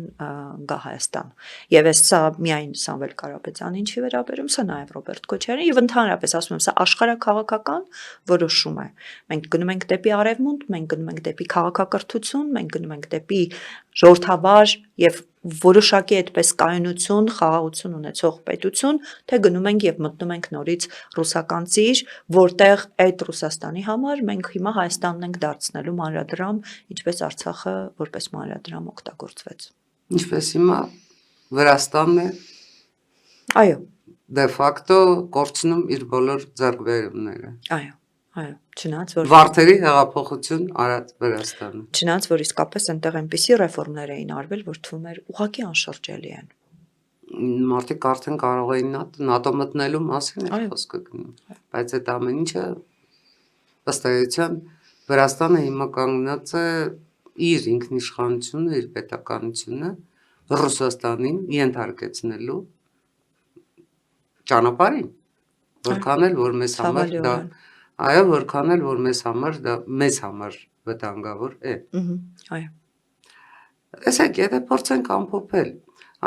գա Հայաստան։ Եվ սա միայն Սամվել Կարապետյանին չի վերաբերում, սա նաեւ Ռոբերտ Քոչարյանին եւ ընդհանրապես ասում եմ, սա աշխարհաքաղաքական որոշում է։ Մենք գնում ենք դեպի արևմուտք, մենք գնում ենք դեպի քաղաքակրթություն, մենք գնում ենք դեպի ժողովրդավար եւ որոշակի այդպես կայունություն, խաղաղություն ունեցող պետություն, թե գնում ենք եւ մտնում ենք նորից ռուսական ծիր, որտեղ այդ Ռուսաստանի համար մենք հիմա Հայաստանն ենք դարձնելու մանրադրամ, ինչպես Արցախը որպես մանրադրամ օգտագործվեց։ Ինչպես հիմա Վրաստանն է։ Այո։ Դե ֆակտո կորցնում իր բոլոր ձեռքբերումները։ Այո։ Այո, չնայած որ Վարդերի հեղափոխություն արած Վրաստանը։ Չնայած որ իսկապես այնտեղ այնպիսի ռեֆորմներ էին արվել, որ թվում էր ուղղակի անշրջելի են։ Մարդիկ արդեն կարող էին ՆԱՏՕ մտնելու մասին էր Այո։ խոսքը գնում, բայց այդ ամեն ինչը ըստ էության Վրաստանը հիմա կանգնած է իր ինքնիշխանությունը, իր պետականությունը Ռուսաստանին ենթարկեցնելու ճանապարհին, որքան էլ որ մեզ համար դա Ցավալիորեն։ այո, որքան էլ որ մեզ համար վտանգավոր է։ Այո։ Տեսեք, եթե փորձենք ամփոփել,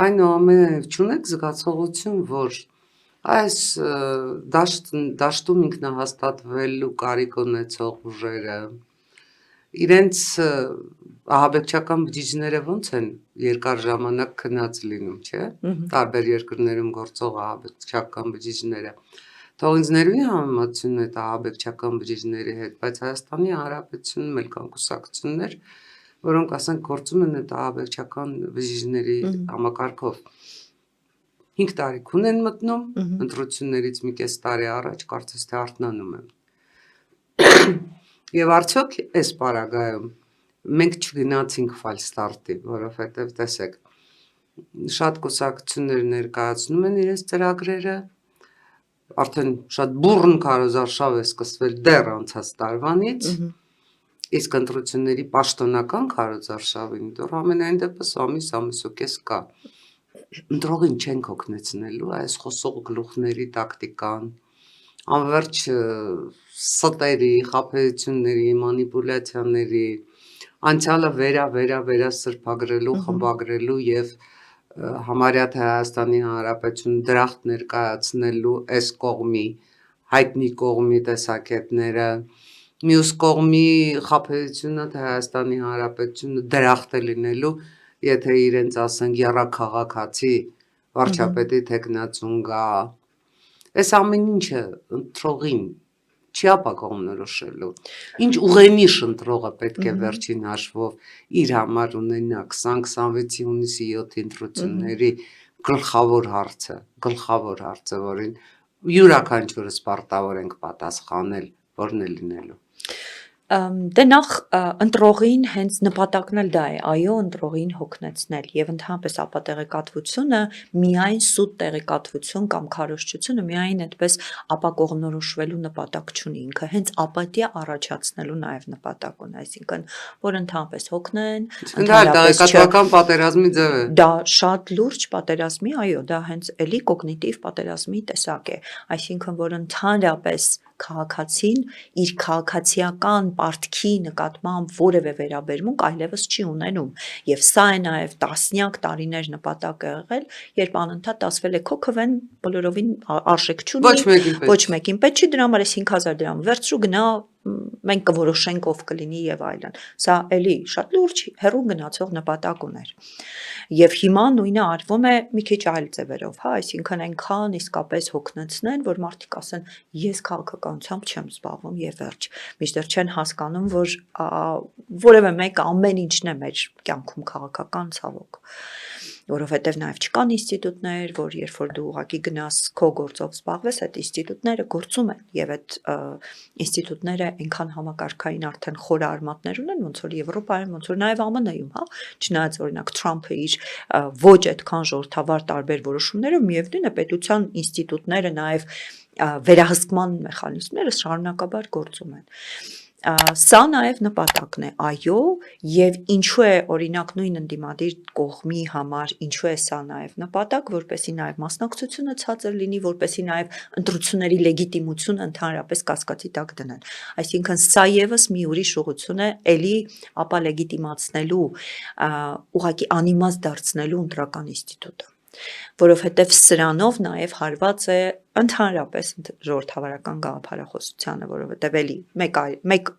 այնուամենայնիվ չունեք զգացողություն, որ այս դաշտում ինքնահաստատվելու կարիք ունեցող ուժերը իրենց ահաբեկչական բջիջները ոնց են երկար ժամանակ քնած լինում, չէ՞։ Տարբեր երկրներում գործող ահաբեկչական բջիջները։ Թող ինձ ներվի համեմատությունն այդ ահաբեկչական բջիջների հետ, բայց Հայաստանի Հանրապետությունում էլ կան կուսակցություններ, որոնք ասենք գործում են այդ ահաբեկչական բջիջների համակարգով 5 տարի քուն են մտնում, ընտրություններից մի կես տարի առաջ կարծես թե արթնանում են։ Եվ արդյոք այս պարագայում մենք չգնացինք ֆալստարտի, որովհետև տեսեք, շատ կուսակցություններ ներկայացնում են իրենց ծրագրերը, արդեն շատ բուռն քարոզարշավ է սկսվել դեռ անցած տարվանից, իսկ ընտրությունների պաշտոնական քարոզարշավին դեռ ամենայն դեպս ամիս ու կես կա։ Ընտրողին չենք օգնեցնելու այս խոսող գլուխների տակտիկան, անverջ ստերի, խաբեությունների, մանիպուլյացիաների, անցյալը վերա սրբագրելու, խմբագրելու եւ համարյա թե Հայաստանի Հանրապետություն դրախտ ներկայացնելու այս կողմի, հայտնի կողմի տեսակետները, մյուս կողմի խաբեությունը թե Հայաստանի Հանրապետությունը դրախտ է լինելու, եթե իրենց ասենք եռաքաղաքացի վարչապետի թեկնածուն գա։ Այս ամեն ինչը ընտրողին չի ապակողմնորոշելու։ Ինչ ուղենիշ ընտրողը պետք է վերջին հաշվով իր համար ունենա 2026-ի հունիսի 7-ի ընտրությունների գլխավոր հարցը, որին յուրաքանչյուրս պարտավոր ենք պատասխանել, որն է լինելու։ Դե նախ ընտրողին հենց նպատակն էլ դա է, այո, ընտրողին հոգնեցնել եւ ընդհանրապես ապատեղեկատվությունը միայն սուտ տեղեկատվություն կամ քարոզչությունը միայն այդպես ապակողմնորոշվելու նպատակ չունի, ինքը հենց ապատիա առաջացնելու նաեւ նպատակ ունի, այսինքն որ ընդհանրապես հոգնեն, տեղեկատվական պատերազմի ձև է։ Դա շատ լուրջ պատերազմի, այո, դա հենց էլի կոգնիտիվ պատերազմի տեսակ է, այսինքն որ ընդհանրապես քաղաքացին իր քաղաքացիական պարտքի նկատմամբ որևէ վերաբերմունք այլևս չի ունենում եւ սա է նաեւ տասնյակ տարիներ նպատակ եղել, երբ անընդհատ ասվել է քո քվեն բոլորովին արժեք չունի, ոչ մեկին պետք չի, դրա համար է 5000 դրամ վերցրու գնա մենք կորոշենք ով կլինի եւ այլն։ Սա էլի շատ լուրջ հեռու գնացող նպատակ ուներ։ Եվ հիմա նույնը արվում է մի քիչ այլ ձևերով, հա, այսինքն այնքան իսկապես հոգնեցնեն, որ մարդիկ ասեն ես քաղաքականությամբ չեմ զբաղվում եւ վերջ։ Միշտեր չեն հասկանում, որ որևէ մեկը ամեն ինչն է մեր կյանքում քաղաքական ցավոք, որովհետեւ նաեւ չկան ինստիտուտներ, որ երբ որ դու ուղակի գնաս քո գործով զբաղվես, այդ ինստիտուտները գործում են եւ այդ ինստիտուտները այնքան համակարգային արդեն խորը արմատներ ունեն, ոնց որ Եվրոպայում, ոնց որ նաեւ ԱՄՆ-ում, հա, չնայած օրինակ Թրամփը իր ոչ այդքան ժողովրդավար տարբեր որոշումներով միևնույն է պետության ինստիտուտները նաեւ վերահսկման մեխանիզմները շարունակաբար գործում են։ Սա նաև նպատակն է, այո, եւ ինչու է օրինակ նույն ընդդիմադիր կողմի համար, ինչու է սա նաև նպատակ, որպեսզի նաև մասնակցությունը ցածր լինի, որպեսզի նաև ընտրությունների լեգիտիմությունը ընդհանրապես կասկածի տակ դնեն։ Այսինքն սա եւս մի ուրիշ ուղղություն է, ելի ապա լեգիտիմացնելու, ուղղակի անիմաստ դարձնելու ընտրական ինստիտուտը, որովհետև սրանով նաև հարված է ընդհանրապես ժողովրդավարական գաղափարախոսությանը, որովհետև էլի մեկ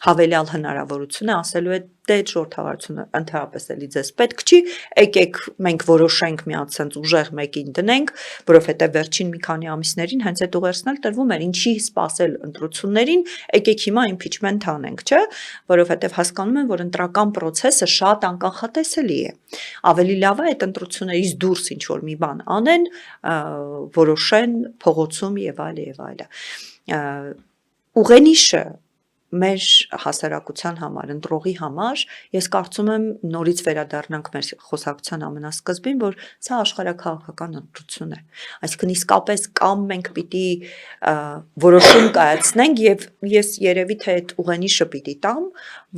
հավելյալ հնարավորություն է ասելու է դե ժողովրդավարությունը ընդհանրապես էլի ձեզ պետք չի, եկեք մենք որոշենք միացած ուժեղ մեկին դնենք, որովհետև վերջին մի քանի ամիսներին հենց այդ ուղերձն էլ տրվում էր, ինչի սпасել ընտրություններին, եկեք հիմա impeachment անենք, չէ, որովհետև հասկանում են, որ ընտրական process-ը շատ անկանխատեսելի է։ Ավելի լավ է այդ ընտրություններից դուրս ինչ որ մի բան անեն, որոշեն փողոցում եւ այլ եւ այլը։ ուղենիշը մեր հասարակության համար, ընտրողի համար, ես կարծում եմ նորից վերադառնանք մեր խոսակցության ամենասկզբին, որ սա աշխարհաքաղաքական ընտրություն է։ Այսինքն իսկապես կամ մենք պիտի որոշում կայացնենք եւ ես երևի թե այդ ուղենիշը պիտի տամ,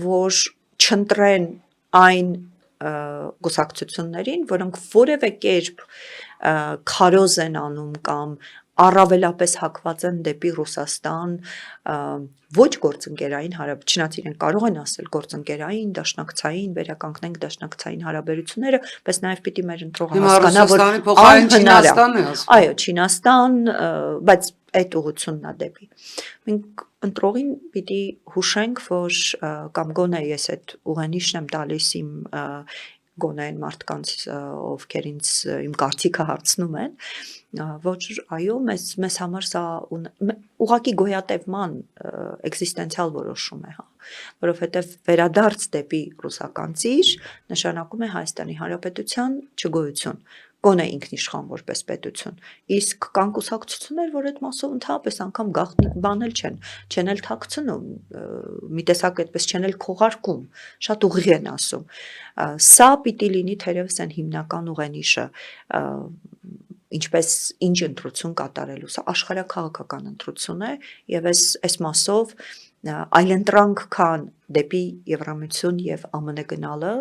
որ չընտրեն այն կուսակցություններին, որոնք որևէ կերպ քարոզ են անում կամ առավելապես հակված են դեպի Ռուսաստան ոչ գործընկերային չնայած իրենք կարող են ասել գործընկերային, դաշնակցային, վերականգնենք դաշնակցային հարաբերությունները, բայց նաև պիտի մեր ընտրողը հասկանա, որ Չինաստանը է ասում։ Այո, Չինաստան, բայց այդ ուղղությունն է դեպի։ Մենք ընտրողին պիտի հուշենք, որ կամ գոնե ես այդ ուղենիշն եմ տալիս իմ գոնե այն մարդկանց, ովքեր ինձ իմ կարծիքը հարցնում են, որ այո, մեզ համար սա ուղղակի գոյատևման էքզիստենցիալ որոշում է, հա, որովհետև վերադարձ դեպի ռուսական ծիր նշանակում է Հայաստանի Հանրապետության չգոյություն, գոնե ինքնիշխան որպես պետություն, իսկ կան կուսակցություններ, որ այդ մասով ընդհանրապես անգամ բանել չեն էլ թաքցնում, մի տեսակ այդպես չեն էլ քողարկում, շատ ուղիղ են ասում։ Սա պիտի լինի թերևս այն հիմնական ուղենիշը, ինչպես ինչ ընտրություն կատարելու, սա աշխարհաքաղաքական ընտրություն է եւ այս մասով այլընտրանք քան դեպի Եվրամիություն եւ ԱՄՆ գնալը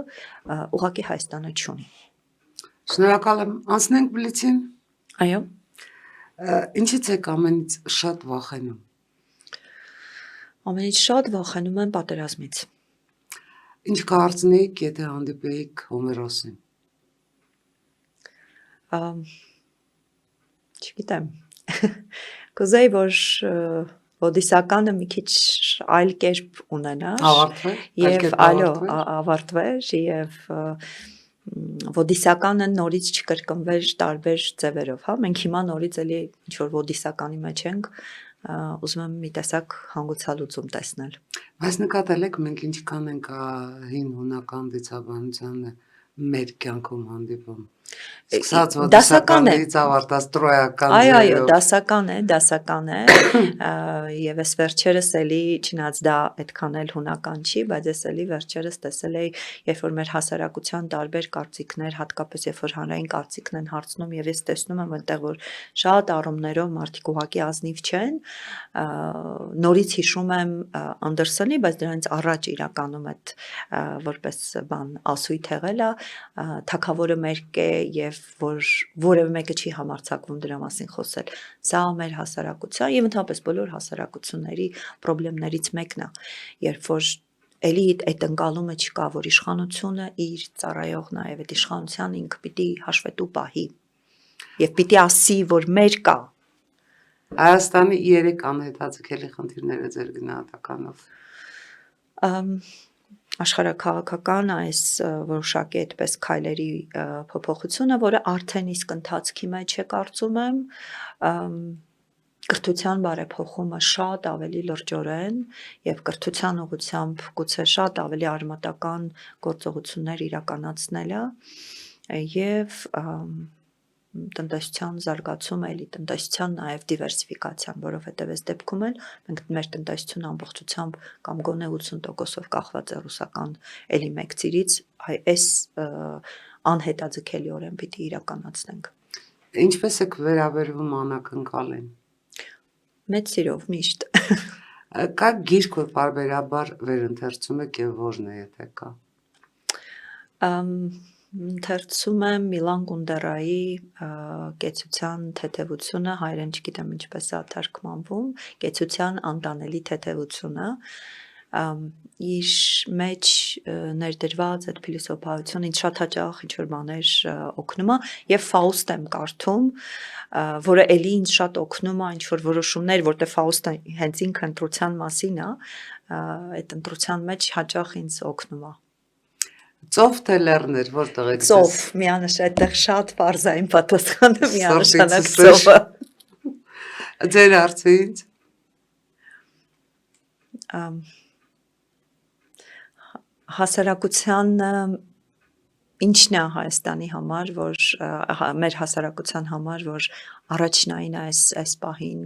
ուղղակի Հայաստանը չունի։ Շնորհակալ եմ, անցնենք բլիցին։ Այո։ Ինչից եք ամենից շատ վախենում։ Ամենից շատ վախենում եմ պատերազմից։ Ինչ կարծնեիք, եթե հանդիպեիք Հոմերոսին։ Չգիտեմ։ Կուզեի, որ Ոդիսականը մի քիչ այլ կերպ ունենար եւ ավարտվեր եւ Ոդիսականը նորից չկրկնվեր տարբեր ձևերով, հա, մենք հիմա նորից էլի ինչ որ Ոդիսականի մեջ ենք, ուզում եմ մի տեսակ հանգուցալուծում տեսնել։ Բայց նկատել եք մենք ինչքան ենք հին հունական դիցաբանությանը մեր կյանքում հանդիպում։ Սկսած Ոդիսականից ավարտած տրոյական ձևով։ Այո, դասական է, եւ ես վերջերս էլի, չնայած դա այդքան էլ հունական չի, բայց ես էլի վերջերս տեսել էի, երբ որ մեր հասարակության տարբեր կարծիքներ, հատկապես երբ որ հանրային կարծիքն են հարցնում, եւ ես տեսնում եմ այնտեղ, որ շատ առումներով մարդիկ ուղղակի ազնիվ չեն, նորից հիշում եմ Անդերսոնի, բայց դրանից առաջ իրականում այդ որպես բան ասույթ եղել է, թագավորը մերկ է եւ որ որևէ մեկը չի համարձակվում դրա մասին խոսել։ Սա մեր հասարակության եւ ընդհանրապես բոլոր հասարակությունների խնդիրներից մեկն է, երբ որ էլի այդ ընկալումը չկա, որ իշխանությունը իր ծառայողն է եւ այդ իշխանության ինքը պիտի հաշվետու պահի եւ պիտի ասի, որ մեր կա։ Հայաստանի 3 անհետաձգելի խնդիրները ձեր գնահատականով։ Աշխարհաքաղաքական այս որոշակի այդպես քայլերի փոփոխությունը, որը արդեն իսկ ընթացքի մեջ է, կարծում եմ, կրթության բարեփոխումը շատ ավելի լրջորեն եւ կրթության ուղղությամբ գուցե շատ ավելի արմատական գործողություններ իրականացնելը եւ տնտեսության զարգացումը, էլի տնտեսության նաև դիվերսիֆիկացիան, որովհետև այս դեպքում էլ մենք մեր տնտեսությունը ամբողջությամբ կամ գոնե 80%-ով կախված է ռուսական էլի մեկ ծիրից, այս անհետաձգելիորեն պիտի իրականացնենք։ Ինչպես եք վերաբերվում անակնկալին։ Մեծ սիրով միշտ։ Կա գիրք, որ բարբերաբար վերընթերցում եք եւ որն է, եթե կա։ Ընթերցում եմ Միլան Կունդերայի կեցության թեթևությունը, հայերեն չգիտեմ ինչպես է թարգմանվում, կեցության անտանելի թեթևությունը, իր մեջ ներդրված այդ փիլիսոփայությունը ինձ շատ հաճախ ինչ-որ բաներ օգնում է եւ Ֆաուստ եմ կարդում, որը էլի ինձ շատ օգնում է ինչ-որ որոշումներ, որտեղ Ֆաուստը հենց ինքը ընտրության մասին է, այդ ընտրության մեջ հաճախ ինձ օգնում է։ Ծով թե լեռներ, որտեղ եք։ Ծով, միանշանակ այդտեղ շատ պարզային պատասխանը միանշանակ ծովը։ Ձեր հարցը ինձ։ Հասարակության ինչն է Հայաստանի համար, որ մեր հասարակության համար, որ առաջնային այս պահին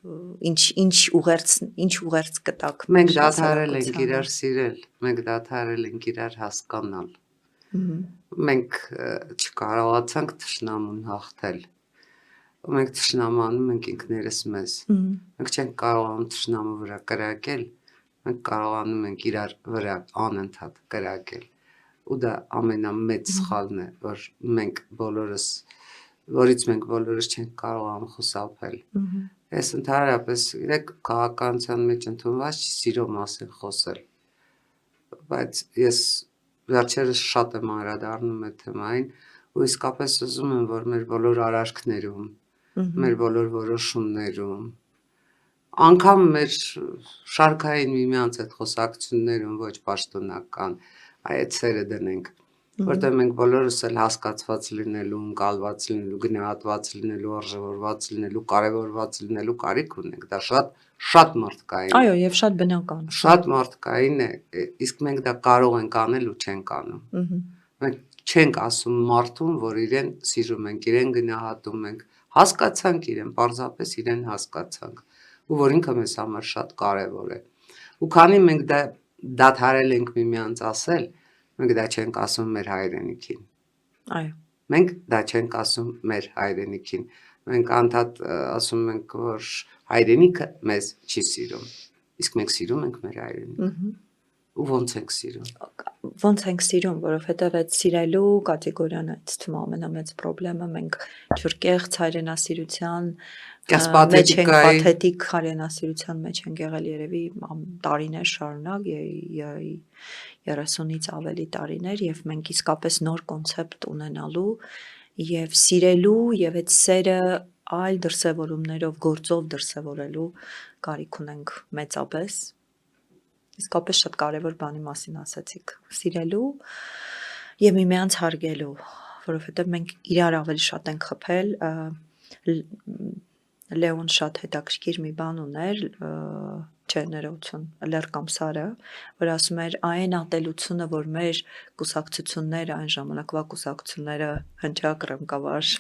ինչ ուղերձ կտաք։ Մենք դադարել ենք իրար սիրել, մենք դադարել ենք իրար հասկանալ։ Մենք չկարողացանք թշնամուն հաղթել։ Մենք թշնամանում ենք ինքներս մեզ։ Մենք չենք կարողանում թշնամու վրա կրակել, մենք կարողանում ենք իրար վրա անընդհատ կրակել։ Ու դա ամենամեծ սխալն է, որից մենք բոլորս չենք կարողանում խուսափել։ Ես ընդհանրապես իրեք քաղաքականության մեջ ընդունված չի սիրո մասին խոսել, բայց ես վերջերս շատ եմ անդրադառնում այդ թեմային ու իսկապես ուզում եմ, որ մեր բոլոր արարքներում, մեր բոլոր որոշումներում, անգամ մեր շարքային միմյանց այդ խոսակցություններում ոչ պաշտոնական այդ սերը դնենք, որտեղ մենք բոլորս էլ հասկացված լինելու, ընկալված լինելու, գնահատված լինելու, արժևորված լինելու, կարևորված լինելու կարիք ունենք, դա շատ մարդկային է։ Այո, եւ շատ բնական։ Շատ մարդկային է, իսկ մենք դա կարող ենք անել ու չենք անում։ Մենք չենք ասում մարդուն, որ իրեն սիրում ենք, իրեն գնահատում ենք, հասկացանք իրեն, պարզապես իրեն հասկացանք, ու որ ինքը մեզ համար շատ կարևոր է։ Ու քանի մենք դա դադարել ենք միմյանց ասել, մենք դա չենք ասում մեր հայրենիքին։ Այո։ Մենք դա չենք ասում մեր հայրենիքին։ Մենք անդադ ասում ենք, որ հայրենիքը մեզ չի սիրում։ Իսկ մենք սիրում ենք մեր հայրենիքը։ Ու ոնց ենք սիրում։ Ոնց ենք սիրում, որովհետև այդ սիրելու կատեգորիան այդ թվում ամենամեծ խնդրեմը մենք ջրկեղծ հայրենասիրության մեջ ենք, պաթետիկ հայրենասիրության մեջ ենք եղել երևի տարիներ շարունակ, 30-ից ավելի տարիներ, եւ մենք իսկապես նոր կոնցեպտ ունենալու եւ սիրելու եւ այդ սերը այլ դրսևորումներով, գործով դրսևորելու կարիք ունենք մեծապես։ Իսկապես շատ կարևոր բանի մասին ասացիք, սիրելու եւ միմյանց հարգելու, որովհետեւ մենք իրար ավելի շատ ենք խփել։ Լեոն շատ հետաքրքիր մի բան ուներ, չէ, ներողություն, Լեռ Կամսարը, որ ասում էր այն ատելությունը, որ մեր կուսակցությունները, այն ժամանակվա կուսակցությունները հնչակ ռմկավար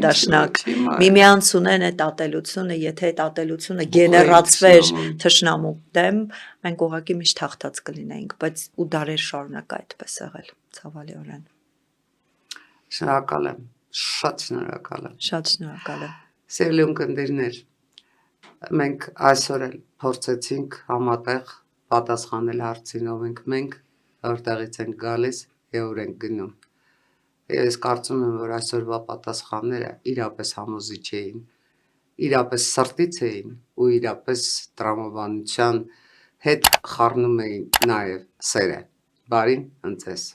դաշնակ միմյանց ունեն այդ ատելությունը, եթե այդ ատելությունը գեներացվեր թշնամու դեմ, մենք ուղղակի միշտ հաղթած կլինեինք, բայց ու դարեր շարունակ այդպես եղել, ցավալիորեն։ Շնորհակալ եմ, շատ շնորհակալ եմ։ Շատ շնորհակալ եմ։ Սիրելի ունկնդիրներ, մենք այսօր էլ փորձեցինք համատեղ պատասխանել հարցին, ով ենք մենք, որտեղից ենք գալիս եւ ուր ենք գնում։ Ես կարծում եմ, որ այսօրվա պատասխանները իրապես համոզիչ էին, իրապես սրտից էին ու իրապես տրամաբանության հետ խառնում էին նաեւ սերը։ Բարին ընձեզ։